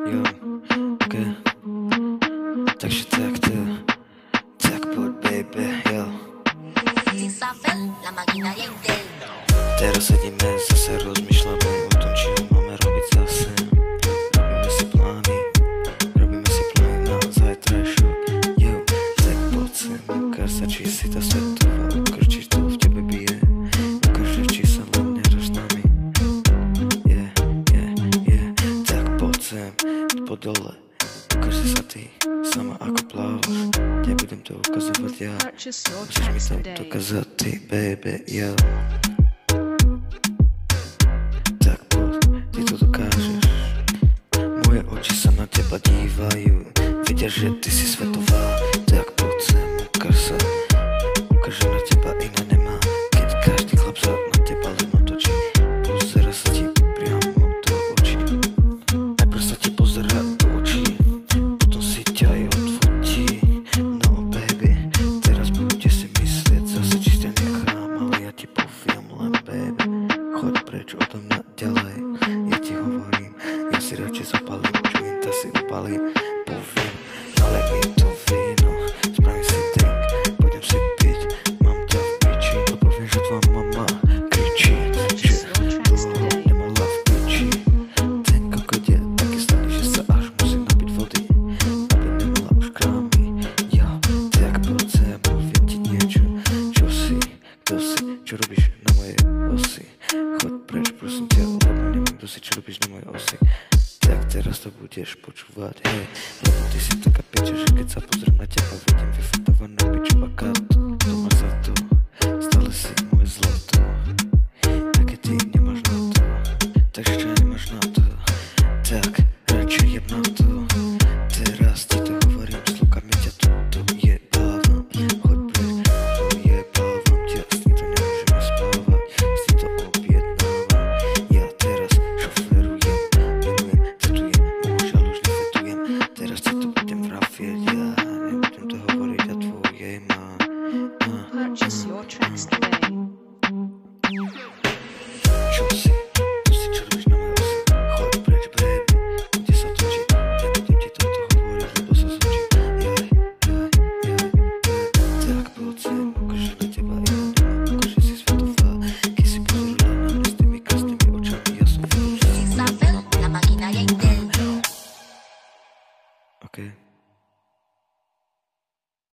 Jo, ok. Takže tak poď baby, jo. Teraz sedíme, zase rozmýšľame o tom, či ho máme robiť zase. Robíme si plány na zajtrajšok. Jo, tak poď sem, ukáž sa, či si tá svetová, ukáž, či to v tebe bije, ukáž, či sa len nehráš s nami. Tak poď sem, po dole, ukáž si sa ty, sama ako plávaš. Nebudem to ukazovať ja, musíš mi to dokázať ty, baby, yo. Tak poď, ty to dokážeš. Moje oči sa na teba dívajú, vidia, že ty si svetová. Tak poď sem, ukáž sa, ukáž, že na teba iná nemá. Keď každý chlap sa na teba len otočí, pozera sa ti priamo do očí. Najprv sa ti pozera do očí, potom si ťa aj odfotí. No baby, teraz budete si myslieť zase, či ťa nechám, ale ja ti poviem len baby, choď preč odo mňa ďalej. Ja ti hovorím, ja si radšej zapalím, jointa si upalím. Poviem, ale mi to víno, spravím si drink, pôjdem si piť, mám ťa v piči, lebo viem, že tvoja mama kričí, že dlho nemala v piči. Ten kokot je taký slaný, že sa až musím napiť vody, aby nemala už krámy. Ja, tak poď sem, poviem ti niečo, čo si, kto si, čo robíš na mojej osi. Choď preč, prosím ťa, lebo neviem, kto si, čo robíš na mojej osi. Tak teraz to budeš počúvať, hej, lebo ty si taká piča, že keď sa pozriem na teba, vidím vyfetované piču a kat. To má za to, stále si moje zlo